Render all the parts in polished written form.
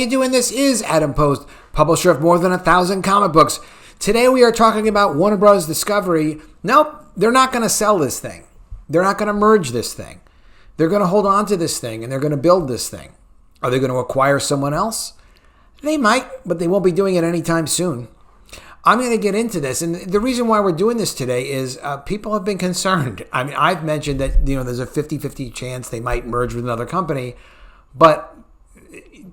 you doing? This is Adam Post, publisher of more than 1,000 comic books. Today we are talking about Warner Bros. Discovery. Nope, they're not going to sell this thing. They're not going to merge this thing. They're going to hold on to this thing, and they're going to build this thing. Are they going to acquire someone else? They might, but they won't be doing it anytime soon. I'm going to get into this, and the reason why we're doing this today is people have been concerned. I mean, I've mentioned that there's a 50-50 chance they might merge with another company, but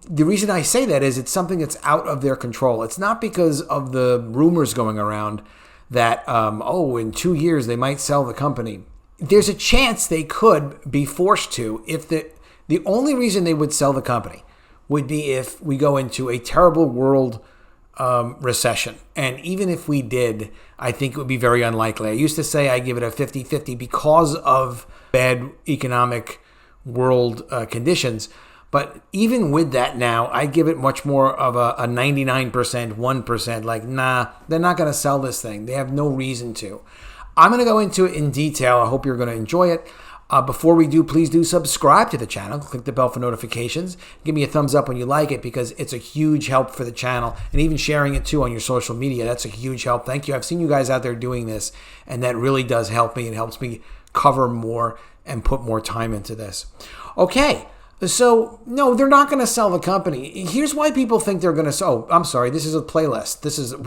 the reason I say that is it's something that's out of their control. It's not because of the rumors going around that, in 2 years they might sell the company. There's a chance they could be forced to if the only reason they would sell the company would be if we go into a terrible world recession. And even if we did, I think it would be very unlikely. I used to say I give it a 50-50 because of bad economic world conditions. But even with that now, I give it much more of a 99%, 1%. Like, nah, they're not going to sell this thing. They have no reason to. I'm going to go into it in detail. I hope you're going to enjoy it. Before we do, please do subscribe to the channel. Click the bell for notifications. Give me a thumbs up when you like it because it's a huge help for the channel. And even sharing it too on your social media, that's a huge help. Thank you. I've seen you guys out there doing this, and that really does help me. It helps me cover more and put more time into this. Okay. So, no, they're not going to sell the company. Here's why people think they're going to sell. Oh, I'm sorry. This is a playlist. This is the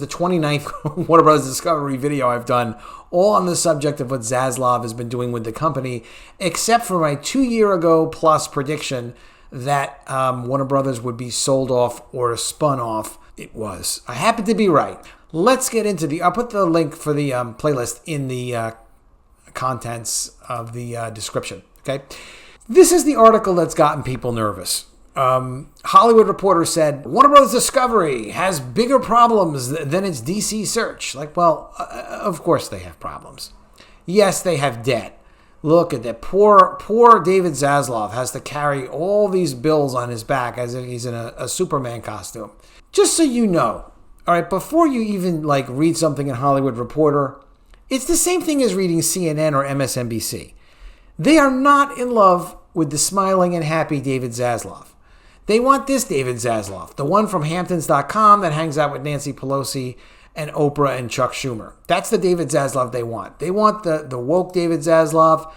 29th Warner Bros. Discovery video I've done, all on the subject of what Zaslav has been doing with the company, except for my 2 year ago plus prediction that Warner Brothers would be sold off or spun off. It was. I happen to be right. Let's get into I'll put the link for the playlist in the contents of the description. Okay. This is the article that's gotten people nervous. Hollywood Reporter said, Warner Bros. Discovery has bigger problems than its DC search. Like, well, of course they have problems. Yes, they have debt. Look at that. Poor David Zaslav has to carry all these bills on his back as if he's in a Superman costume. Just so you know, all right, before you even read something in Hollywood Reporter, it's the same thing as reading CNN or MSNBC. They are not in love with the smiling and happy David Zaslav. They want this David Zaslav, the one from Hamptons.com that hangs out with Nancy Pelosi and Oprah and Chuck Schumer. That's the David Zaslav they want. They want the woke David Zaslav.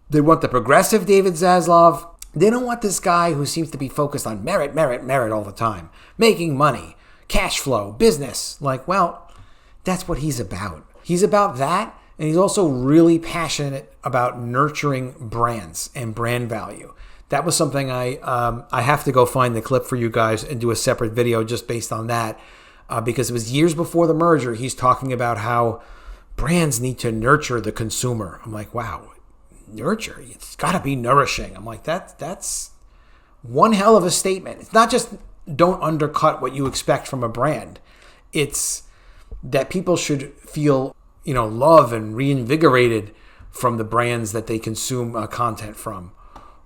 They want the progressive David Zaslav. They don't want this guy who seems to be focused on merit all the time. Making money, cash flow, business. That's what he's about. He's about that. And he's also really passionate about nurturing brands and brand value. That was something I have to go find the clip for you guys and do a separate video just based on that. Because it was years before the merger. He's talking about how brands need to nurture the consumer. I'm like, wow, nurture? It's got to be nourishing. I'm like, that's one hell of a statement. It's not just don't undercut what you expect from a brand. It's that people should feel love and reinvigorated from the brands that they consume content from.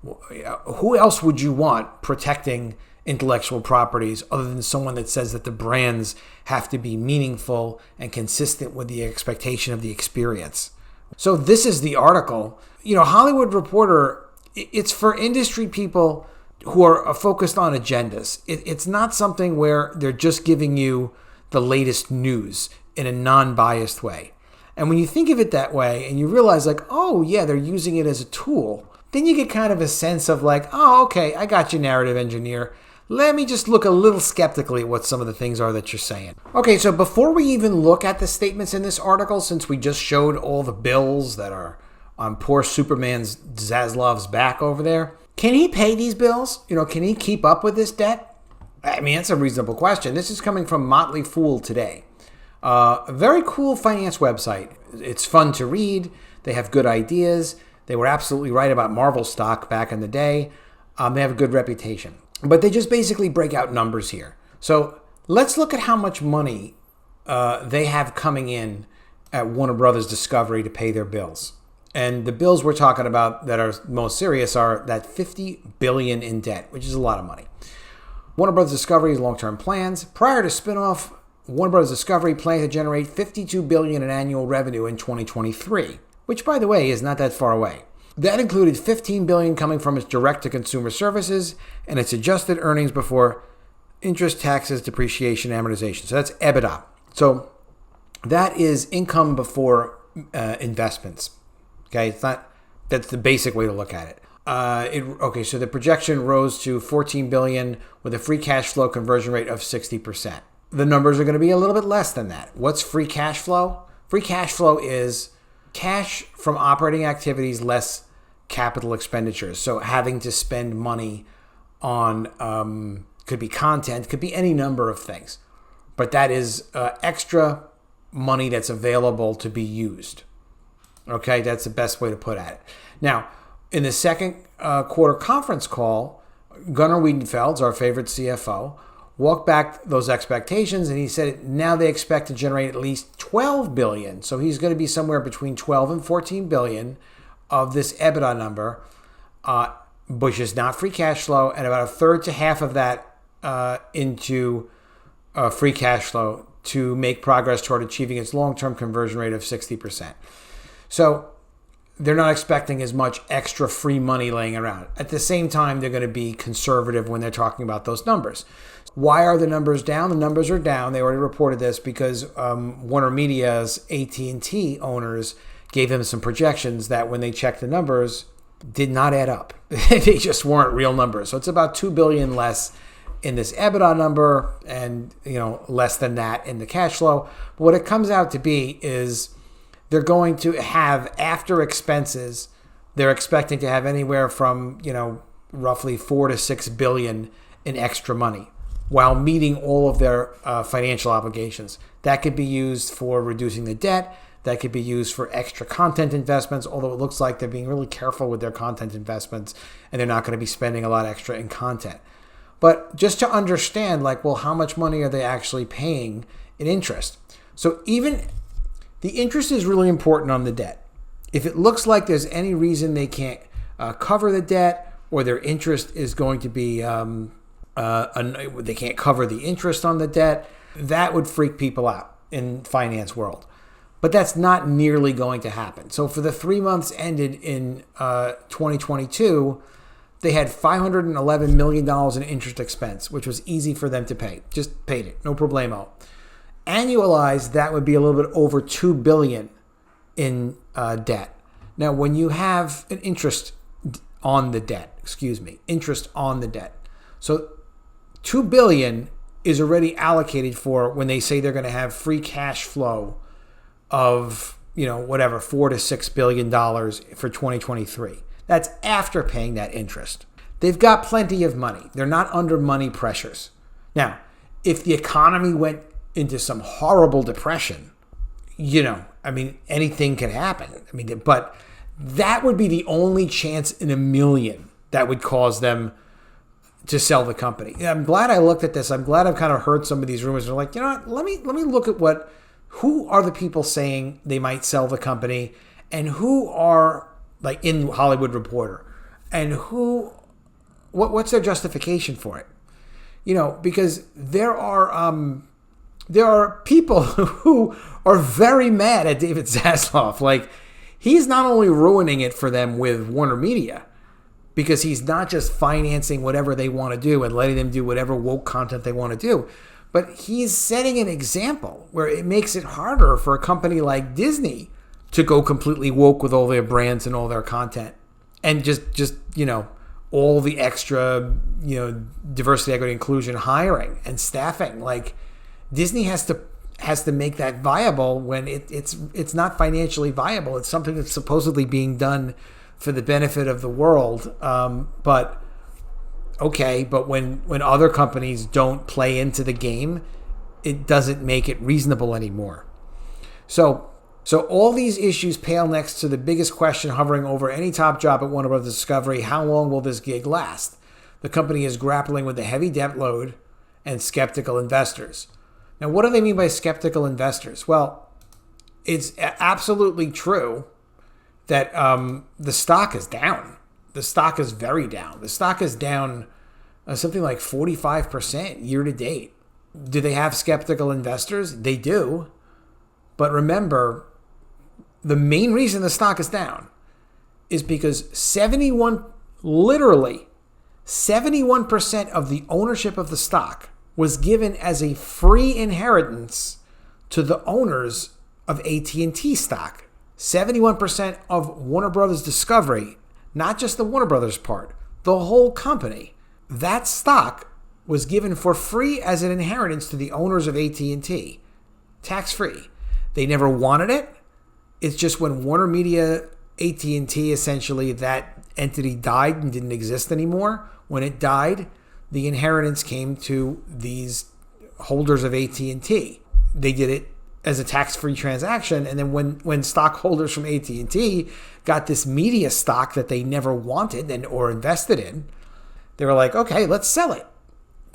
Who else would you want protecting intellectual properties other than someone that says that the brands have to be meaningful and consistent with the expectation of the experience? So this is the article. Hollywood Reporter, it's for industry people who are focused on agendas. It's not something where they're just giving you the latest news in a non-biased way. And when you think of it that way and you realize oh yeah, they're using it as a tool, then you get kind of a sense of oh, okay, I got you, narrative engineer. Let me just look a little skeptically at what some of the things are that you're saying. Okay, so before we even look at the statements in this article, since we just showed all the bills that are on poor Superman's Zaslav's back over there, can he pay these bills? Can he keep up with this debt? I mean, that's a reasonable question. This is coming from Motley Fool today. A very cool finance website. It's fun to read. They have good ideas. They were absolutely right about Marvel stock back in the day. They have a good reputation. But they just basically break out numbers here. So let's look at how much money they have coming in at Warner Brothers Discovery to pay their bills. And the bills we're talking about that are most serious are that $50 billion in debt, which is a lot of money. Warner Brothers Discovery's long-term plans. Prior to spinoff, Warner Bros. Discovery planned to generate $52 billion in annual revenue in 2023, which, by the way, is not that far away. That included $15 billion coming from its direct-to-consumer services and its adjusted earnings before interest, taxes, depreciation, amortization. So that's EBITDA. So that is income before investments. Okay, that's the basic way to look at it. So the projection rose to $14 billion with a free cash flow conversion rate of 60%. The numbers are going to be a little bit less than that. What's free cash flow? Free cash flow is cash from operating activities less capital expenditures. So having to spend money on could be content, could be any number of things. But that is extra money that's available to be used. Okay, that's the best way to put at it. Now, in the second quarter conference call, Gunnar Wiedenfeld's, our favorite CFO, walked back those expectations, and he said now they expect to generate at least $12 billion. So he's going to be somewhere between 12 and 14 billion of this EBITDA number, which is not free cash flow, and about a third to half of that into free cash flow to make progress toward achieving its long-term conversion rate of 60%. So they're not expecting as much extra free money laying around. At the same time, they're going to be conservative when they're talking about those numbers. Why are the numbers down? The numbers are down. They already reported this because Warner Media's AT&T owners gave them some projections that when they checked the numbers did not add up. They just weren't real numbers. So it's about $2 billion less in this EBITDA number and less than that in the cash flow. But what it comes out to be is they're going to have, after expenses, they're expecting to have anywhere from roughly 4 to 6 billion in extra money while meeting all of their financial obligations. That could be used for reducing the debt. That could be used for extra content investments, although it looks like they're being really careful with their content investments and they're not going to be spending a lot extra in content. But just to understand, how much money are they actually paying in interest? So even the interest is really important on the debt. If it looks like there's any reason they can't cover the debt, or their interest is going to be, they can't cover the interest on the debt, that would freak people out in finance world. But that's not nearly going to happen. So for the 3 months ended in 2022, they had $511 million in interest expense, which was easy for them to pay. Just paid it, no problemo. Annualized, that would be a little bit over $2 billion in debt. Now, when you have an interest on the debt, so $2 billion is already allocated for when they say they're going to have free cash flow of, $4 to $6 billion for 2023. That's after paying that interest. They've got plenty of money. They're not under money pressures. Now, if the economy went into some horrible depression, anything could happen. But that would be the only chance in a million that would cause them to sell the company. I'm glad I looked at this. I'm glad I've kind of heard some of these rumors. They're like, let me look at who are the people saying they might sell the company, and who are in Hollywood Reporter, and what's their justification for it? Because there are people who are very mad at David Zaslav. He's not only ruining it for them with Warner Media, because he's not just financing whatever they want to do and letting them do whatever woke content they want to do, but he's setting an example where it makes it harder for a company like Disney to go completely woke with all their brands and all their content, and just all the extra diversity, equity, inclusion hiring and staffing. Disney has to make that viable when it's not financially viable. It's something that's supposedly being done for the benefit of the world. But when other companies don't play into the game, it doesn't make it reasonable anymore. So all these issues pale next to the biggest question hovering over any top job at Warner Bros. Discovery: how long will this gig last? The company is grappling with a heavy debt load and skeptical investors. Now, what do they mean by skeptical investors? Well, it's absolutely true that the stock is down. The stock is very down. The stock is down something like 45% year to date. Do they have skeptical investors? They do. But remember, the main reason the stock is down is because literally 71% of the ownership of the stock was given as a free inheritance to the owners of AT&T stock. 71% of Warner Brothers Discovery, not just the Warner Brothers part, the whole company, that stock was given for free as an inheritance to the owners of AT&T, tax-free. They never wanted it. It's just when Warner Media, AT&T, essentially that entity died and didn't exist anymore. When it died, the inheritance came to these holders of AT&T. They did it as a tax-free transaction, and then when stockholders from AT&T got this media stock that they never wanted or invested in, they were like, okay, let's sell it.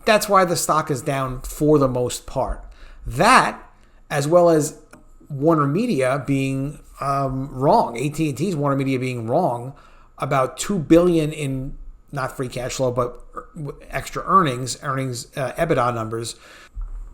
That's why the stock is down for the most part. That, as well as Warner Media being wrong, AT&T's Warner Media being wrong about $2 billion in not free cash flow, but extra earnings, EBITDA numbers,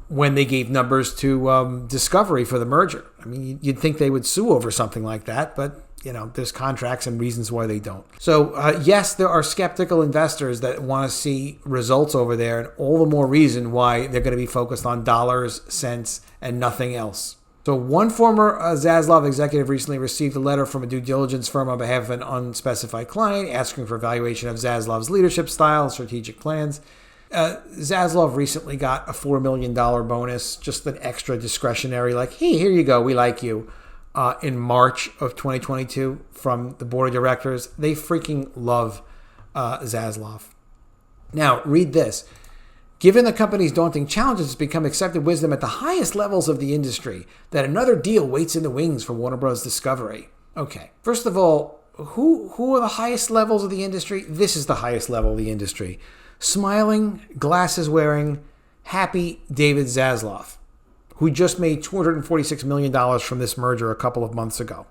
when they gave numbers to Discovery for the merger. I mean, you'd think they would sue over something like that, but there's contracts and reasons why they don't. So yes, there are skeptical investors that want to see results over there, and all the more reason why they're going to be focused on dollars, cents, and nothing else. So one former Zaslav executive recently received a letter from a due diligence firm on behalf of an unspecified client asking for evaluation of Zaslav's leadership style and strategic plans. Zaslav recently got a $4 million bonus, just an extra discretionary, like, hey, here you go, we like you, in March of 2022 from the board of directors. They freaking love Zaslav. Now, read this. Given the company's daunting challenges, it's become accepted wisdom at the highest levels of the industry that another deal waits in the wings for Warner Bros. Discovery. Okay, first of all, who are the highest levels of the industry? This is the highest level of the industry. Smiling, glasses wearing, happy David Zaslav, who just made $246 million from this merger a couple of months ago.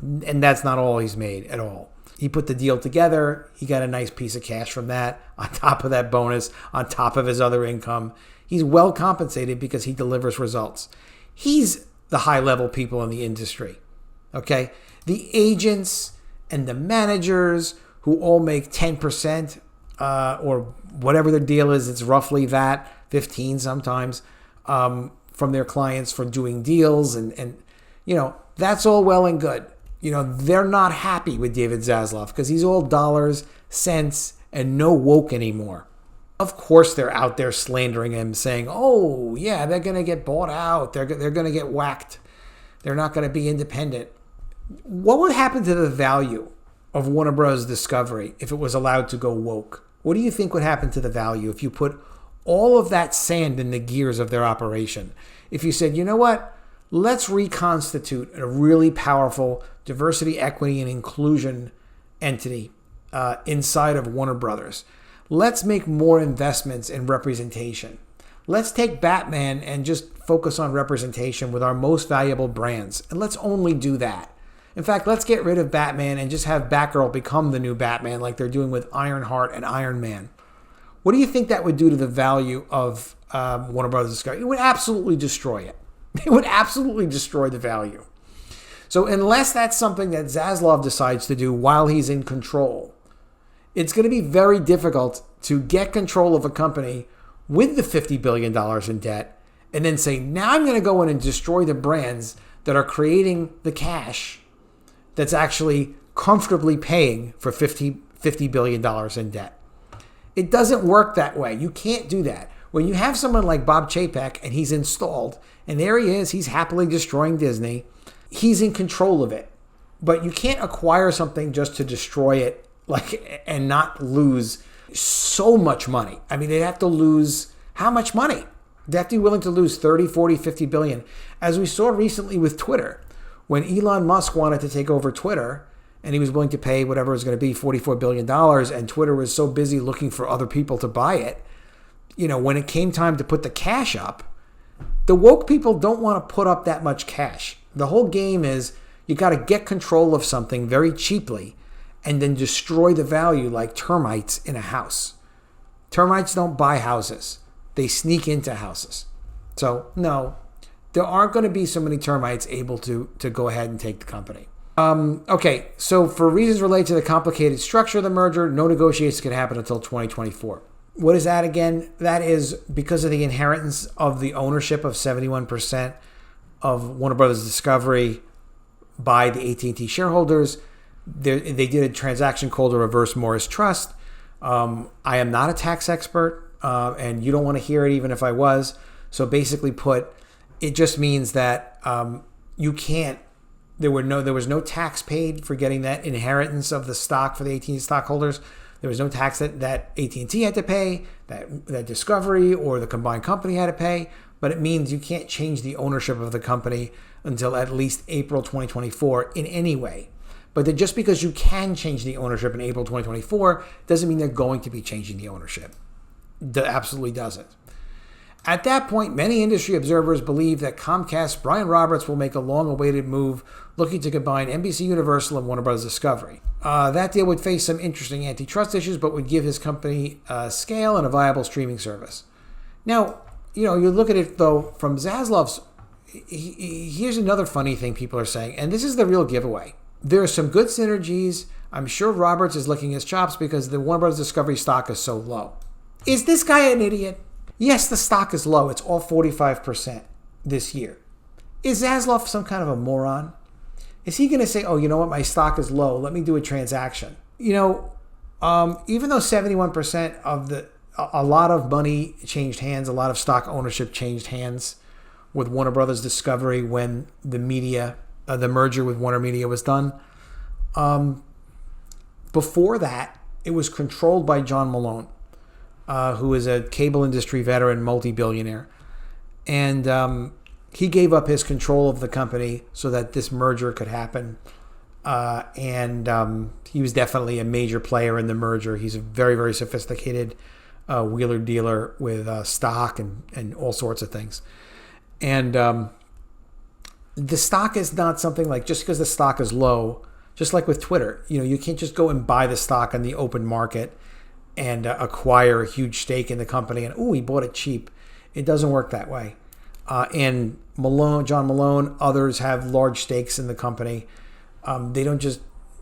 And that's not all he's made at all. He put the deal together. He got a nice piece of cash from that, on top of that bonus, on top of his other income. He's well compensated because he delivers results. He's the high-level people in the industry, okay? The agents and the managers who all make 10%, or whatever their deal is, it's roughly that, 15 sometimes, from their clients for doing deals. And that's all well and good. They're not happy with David Zaslav because he's all dollars, cents, and no woke anymore. Of course, they're out there slandering him, saying, oh, yeah, they're going to get bought out. They're going to get whacked. They're not going to be independent. What would happen to the value of Warner Bros. Discovery if it was allowed to go woke? What do you think would happen to the value if you put all of that sand in the gears of their operation? If you said, you know what? Let's reconstitute a really powerful diversity, equity, and inclusion entity inside of Warner Brothers. Let's make more investments in representation. Let's take Batman and just focus on representation with our most valuable brands. And let's only do that. In fact, let's get rid of Batman and just have Batgirl become the new Batman like they're doing with Ironheart and Iron Man. What do you think that would do to the value of Warner Brothers Discovery? It would absolutely destroy it. It would absolutely destroy the value. So unless that's something that Zaslav decides to do while he's in control, it's going to be very difficult to get control of a company with the $50 billion in debt and then say, now I'm going to go in and destroy the brands that are creating the cash that's actually comfortably paying for $50 billion in debt. It doesn't work that way. You can't do that. When you have someone like Bob Chapek and he's installed, and there he is, he's happily destroying Disney, he's in control of it. But you can't acquire something just to destroy it and not lose so much money. I mean, they'd have to lose how much money? They'd have to be willing to lose 30, 40, 50 billion. As we saw recently with Twitter, when Elon Musk wanted to take over Twitter, and he was willing to pay whatever it was going to be, $44 billion, and Twitter was so busy looking for other people to buy it, when it came time to put the cash up, the woke people don't want to put up that much cash. The whole game is you got to get control of something very cheaply and then destroy the value like termites in a house. Termites don't buy houses. They sneak into houses. So, no, there aren't going to be so many termites able to go ahead and take the company. Okay, so for reasons related to the complicated structure of the merger, no negotiations can happen until 2024. What is that again? That is because of the inheritance of the ownership of 71% of Warner Brothers Discovery by the AT&T shareholders. They did a transaction called a reverse Morris Trust. I am not a tax expert, and you don't want to hear it even if I was. So basically put, it just means that you can't. There was no tax paid for getting that inheritance of the stock for the AT&T stockholders. There was no tax that AT&T had to pay, that Discovery or the combined company had to pay. But it means you can't change the ownership of the company until at least April 2024 in any way. But then just because you can change the ownership in April 2024 doesn't mean they're going to be changing the ownership. That absolutely doesn't. At that point, many industry observers believe that Comcast's Brian Roberts will make a long-awaited move looking to combine NBC Universal and Warner Bros. Discovery. That deal would face some interesting antitrust issues, but would give his company scale and a viable streaming service. Now, you look at it, though, from Zaslav's, here's another funny thing people are saying, and this is the real giveaway. There are some good synergies. I'm sure Roberts is licking his chops because the Warner Bros. Discovery stock is so low. Is this guy an idiot? Yes, the stock is low. It's all 45% this year. Is Zaslav some kind of a moron? Is he going to say, oh, you know what, my stock is low, let me do a transaction? Even though 71% of a lot of money changed hands, a lot of stock ownership changed hands with Warner Brothers Discovery when the merger with Warner Media was done. Before that, it was controlled by John Malone, who is a cable industry veteran, multi-billionaire. And he gave up his control of the company so that this merger could happen. And he was definitely a major player in the merger. He's a very, very sophisticated wheeler dealer with stock and all sorts of things. And the stock is not something like, just because the stock is low, just like with Twitter, you can't just go and buy the stock in the open market and acquire a huge stake in the company and, he bought it cheap. It doesn't work that way. And John Malone, others have large stakes in the company. They don't just,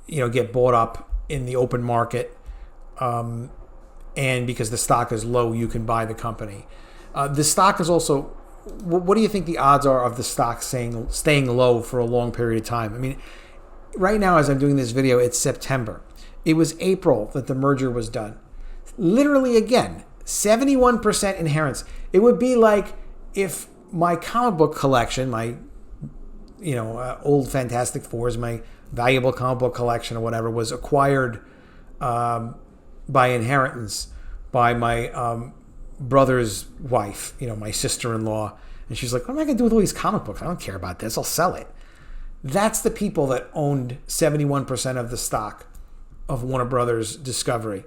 get bought up in the open market. And because the stock is low, you can buy the company. The stock is also, what do you think the odds are of the stock staying low for a long period of time? I mean, right now, as I'm doing this video, it's September. It was April that the merger was done. Literally, again, 71% inheritance. It would be like if my comic book collection, my old Fantastic Fours, my valuable comic book collection or whatever, was acquired by inheritance by my brother's wife, my sister-in-law. And she's like, what am I going to do with all these comic books? I don't care about this. I'll sell it. That's the people that owned 71% of the stock of Warner Brothers Discovery.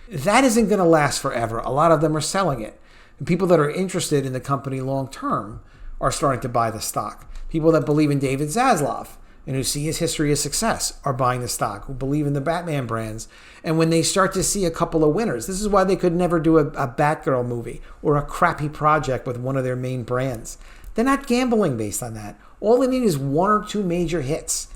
That isn't going to last forever. A lot of them are selling it. And people that are interested in the company long term are starting to buy the stock. People that believe in David Zaslav and who see his history of success are buying the stock, who believe in the Batman brands. And when they start to see a couple of winners, this is why they could never do a Batgirl movie or a crappy project with one of their main brands. They're not gambling based on that. All they need is one or two major hits,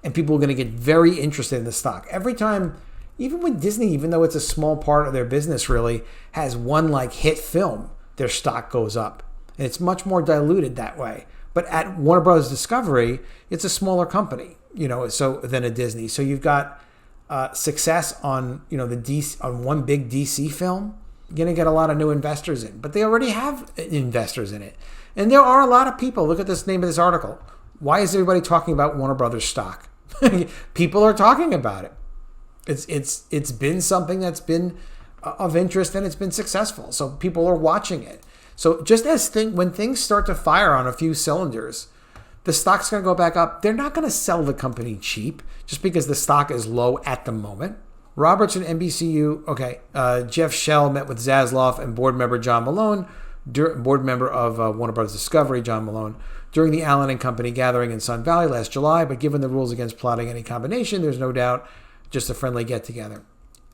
and people are going to get very interested in the stock. Every time, even when Disney, even though it's a small part of their business really, has one hit film, their stock goes up. And it's much more diluted that way. But at Warner Bros. Discovery, it's a smaller company, than a Disney. So you've got success on, on one big DC film. You're going to get a lot of new investors in, but they already have investors in it. And there are a lot of people. Look at this name of this article. Why is everybody talking about Warner Brothers stock? People are talking about it. It's been something that's been of interest and it's been successful. So people are watching it. So just when things start to fire on a few cylinders, the stock's going to go back up. They're not going to sell the company cheap just because the stock is low at the moment. Roberts and NBCU, Jeff Shell met with Zaslav and board member John Malone, board member of Warner Bros. Discovery, John Malone, during the Allen & Company gathering in Sun Valley last July. But given the rules against plotting any combination, there's no doubt just a friendly get-together.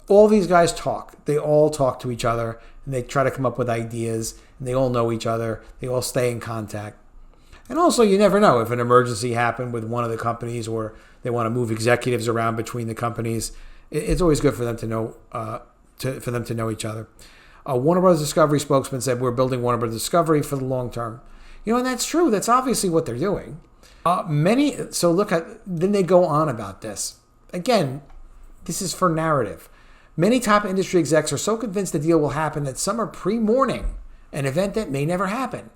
All these guys talk. They all talk to each other, and they try to come up with ideas, and they all know each other. They all stay in contact. And also, you never know if an emergency happened with one of the companies or they want to move executives around between the companies. It's always good for them to know each other. Warner Bros. Discovery spokesman said, "We're building Warner Bros. Discovery for the long term." And that's true. That's obviously what they're doing. Then they go on about this. Again, this is for narrative. Many top industry execs are so convinced the deal will happen that some are pre-mourning an event that may never happen.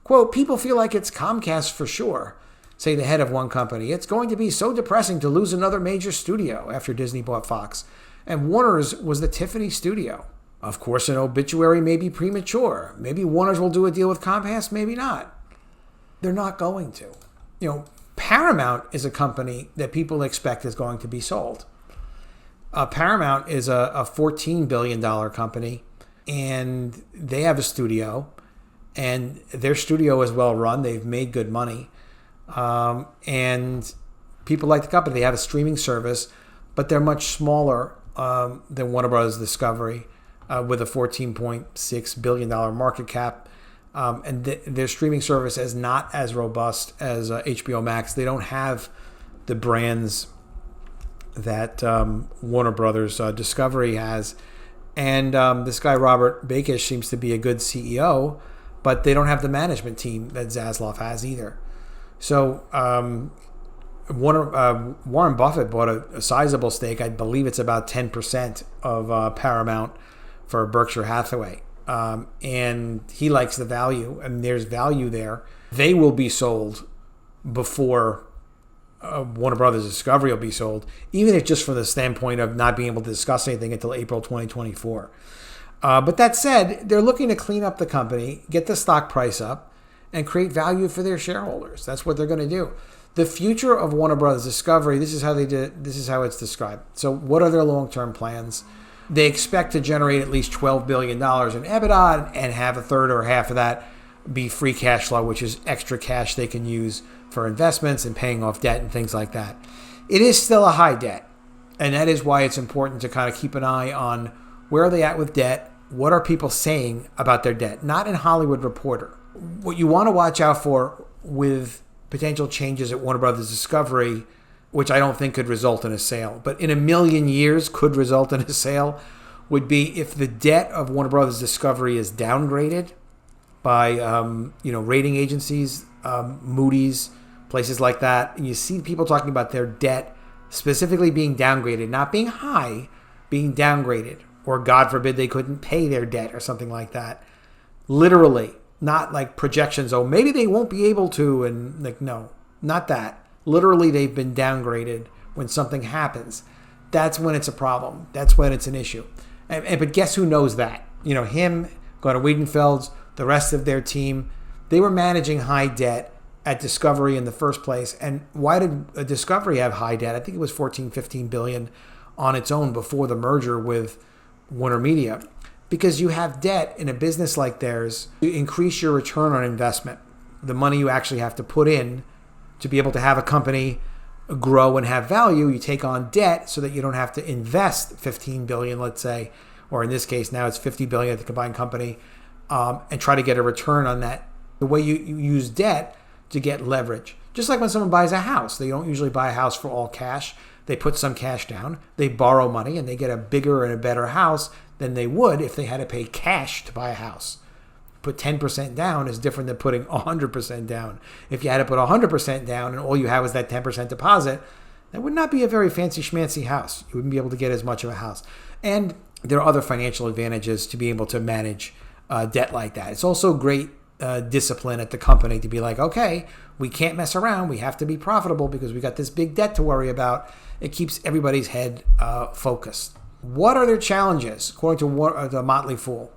Quote, "People feel like it's Comcast for sure," say the head of one company. "It's going to be so depressing to lose another major studio after Disney bought Fox. And Warner's was the Tiffany studio. Of course, an obituary may be premature. Maybe Warner's will do a deal with Comcast, maybe not." They're not going to. Paramount is a company that people expect is going to be sold. Paramount is a $14 billion company, and they have a studio, and their studio is well run. They've made good money, and people like the company. They have a streaming service, but they're much smaller than Warner Bros. Discovery, with a $14.6 billion market cap. And their streaming service is not as robust as HBO Max. They don't have the brands that Warner Brothers Discovery has. And this guy, Robert Bakish, seems to be a good CEO, but they don't have the management team that Zaslav has either. So Warren Buffett bought a sizable stake. I believe it's about 10% of Paramount for Berkshire Hathaway. And he likes the value, and there's value there. They will be sold before Warner Brothers Discovery will be sold, even if just from the standpoint of not being able to discuss anything until April 2024. But that said, they're looking to clean up the company, get the stock price up, and create value for their shareholders. That's what they're going to do. The future of Warner Brothers Discovery, this is how it's described. So what are their long-term plans? They expect to generate at least $12 billion in EBITDA and have a third or half of that be free cash flow, which is extra cash they can use for investments and paying off debt and things like that. It is still a high debt, and that is why it's important to kind of keep an eye on where are they at with debt, what are people saying about their debt, not in Hollywood Reporter. What you want to watch out for with potential changes at Warner Brothers Discovery, which I don't think could result in a sale, but in a million years could result in a sale, would be if the debt of Warner Brothers Discovery is downgraded by rating agencies, Moody's, places like that, and you see people talking about their debt specifically being downgraded, not being high, being downgraded, or God forbid they couldn't pay their debt or something like that. Literally, not like projections, oh, maybe they won't be able to, and like, no, not that. Literally, they've been downgraded. When something happens, that's when it's a problem. That's when it's an issue. But guess who knows that? Him, Gordon Wiedenfeld's, the rest of their team, they were managing high debt at Discovery in the first place. And why did Discovery have high debt? I think it was $14-15 billion on its own before the merger with Warner Media. Because you have debt in a business like theirs, you increase your return on investment. The money you actually have to put in to be able to have a company grow and have value, you take on debt so that you don't have to invest $15 billion, let's say, or in this case now it's $50 billion at the combined company, and try to get a return on that. The way you use debt to get leverage. Just like when someone buys a house, they don't usually buy a house for all cash. They put some cash down, they borrow money, and they get a bigger and a better house than they would if they had to pay cash to buy a house. Put 10% down is different than putting 100% down. If you had to put 100% down and all you had was that 10% deposit, that would not be a very fancy schmancy house. You wouldn't be able to get as much of a house. And there are other financial advantages to be able to manage debt like that. It's also great discipline at the company to be like, okay, we can't mess around. We have to be profitable because we got this big debt to worry about. It keeps everybody's head focused. What are their challenges, according to the Motley Fool?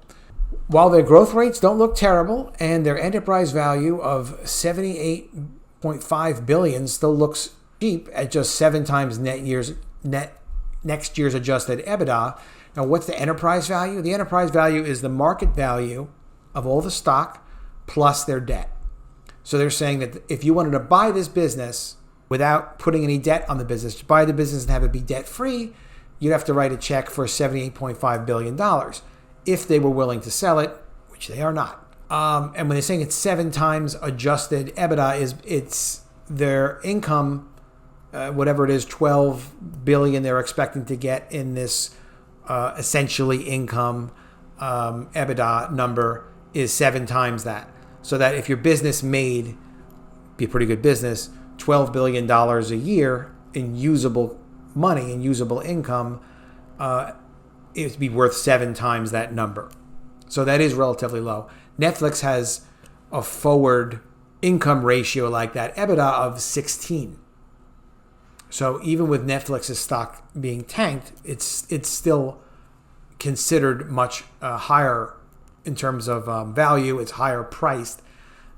While their growth rates don't look terrible and their enterprise value of $78.5 billion still looks cheap at just 7 times next year's adjusted EBITDA. Now, what's the enterprise value? The enterprise value is the market value of all the stock plus their debt. So they're saying that if you wanted to buy this business without putting any debt on the business, to buy the business and have it be debt-free, you'd have to write a check for $78.5 billion. If they were willing to sell it, which they are not. And when they're saying it's 7 times adjusted EBITDA, it's their income, whatever it is, 12 billion they're expecting to get in this essentially income EBITDA number is 7 times that. So that if your business made, be a pretty good business, $12 billion a year in usable money and usable income, it would be worth 7 times that number. So that is relatively low. Netflix has a forward income ratio like that, EBITDA of 16. So even with Netflix's stock being tanked, it's still considered much higher in terms of value. It's higher priced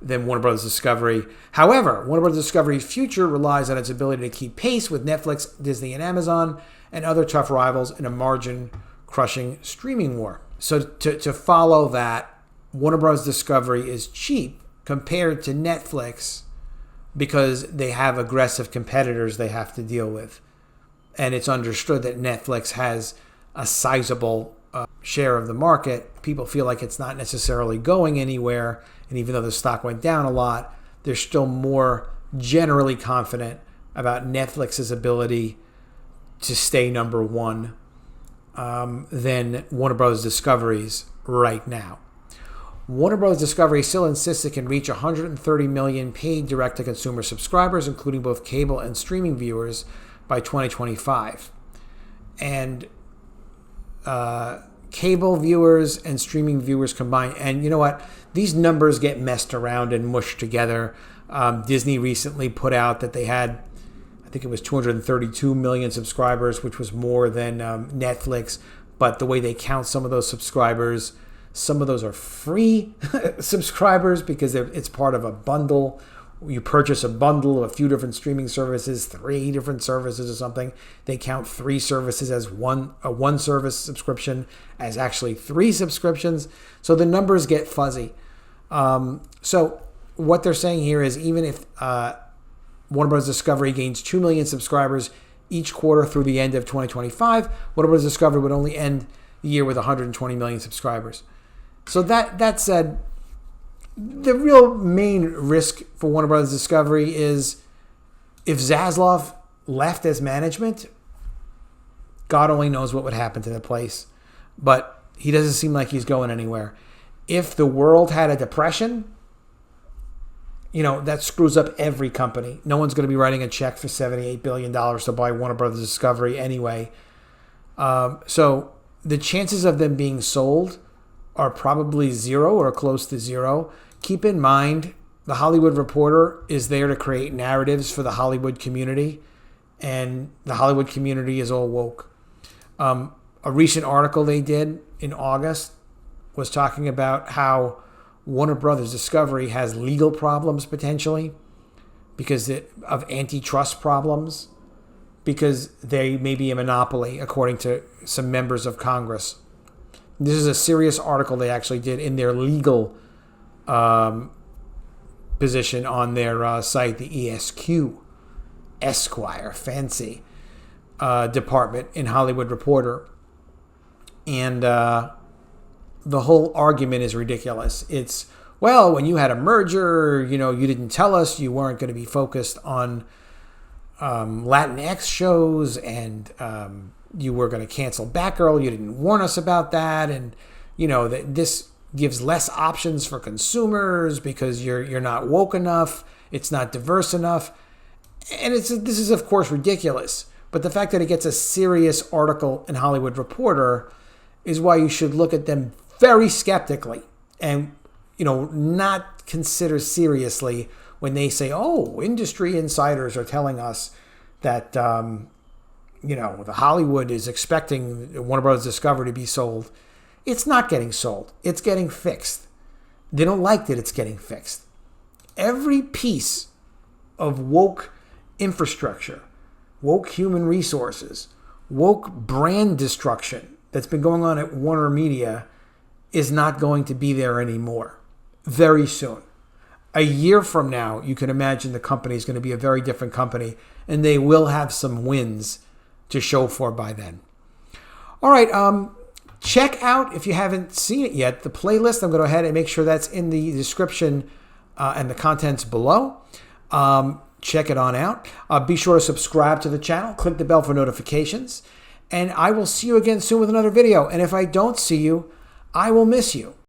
than Warner Bros. Discovery. However, Warner Bros. Discovery's future relies on its ability to keep pace with Netflix, Disney, and Amazon, and other tough rivals in a margin-crushing streaming war. So to follow that, Warner Bros. Discovery is cheap compared to Netflix because they have aggressive competitors they have to deal with. And it's understood that Netflix has a sizable share of the market. People feel like it's not necessarily going anywhere. And even though the stock went down a lot, they're still more generally confident about Netflix's ability to stay number one than Warner Bros. Discovery's right now. Warner Bros. Discovery still insists it can reach 130 million paid direct-to-consumer subscribers, including both cable and streaming viewers, by 2025. And cable viewers and streaming viewers combined. And you know what? These numbers get messed around and mushed together. Disney recently put out that they had, I think it was 232 million subscribers, which was more than Netflix. But the way they count some of those subscribers, some of those are free subscribers because it's part of a bundle. You purchase a bundle of a few different streaming services, 3 different services or something. They count 3 services as a one service subscription as actually 3 subscriptions. So the numbers get fuzzy. So what they're saying here is even if Warner Bros. Discovery gains 2 million subscribers each quarter through the end of 2025, Warner Bros. Discovery would only end the year with 120 million subscribers. So that said, the real main risk for Warner Bros. Discovery is if Zaslav left as management, God only knows what would happen to the place. But he doesn't seem like he's going anywhere. If the world had a depression, that screws up every company. No one's going to be writing a check for $78 billion to buy Warner Bros. Discovery anyway. So the chances of them being sold are probably 0 or close to 0. Keep in mind, The Hollywood Reporter is there to create narratives for the Hollywood community, and the Hollywood community is all woke. A recent article they did in August was talking about how Warner Brothers Discovery has legal problems potentially because of antitrust problems, because they may be a monopoly, according to some members of Congress. This is a serious article they actually did in their legal position on their site, the ESQ, Esquire, fancy department in Hollywood Reporter. And the whole argument is ridiculous. It's, well, when you had a merger, you didn't tell us you weren't going to be focused on Latinx shows, and you were going to cancel Batgirl. You didn't warn us about that. And, that this gives less options for consumers because you're not woke enough. It's not diverse enough. And this is, of course, ridiculous. But the fact that it gets a serious article in Hollywood Reporter is why you should look at them very skeptically and, not consider seriously when they say, oh, industry insiders are telling us that, the Hollywood is expecting Warner Bros. Discovery to be sold. It's not getting sold. It's getting fixed. They don't like that it's getting fixed. Every piece of woke infrastructure, woke human resources, woke brand destruction that's been going on at Warner Media is not going to be there anymore very soon. A year from now, you can imagine the company is going to be a very different company, and they will have some wins to show for by then. All right, Check out, if you haven't seen it yet, the playlist. I'm going to go ahead and make sure that's in the description and the contents below. Check it on out. Be sure to subscribe to the channel. Click the bell for notifications. And I will see you again soon with another video. And if I don't see you, I will miss you.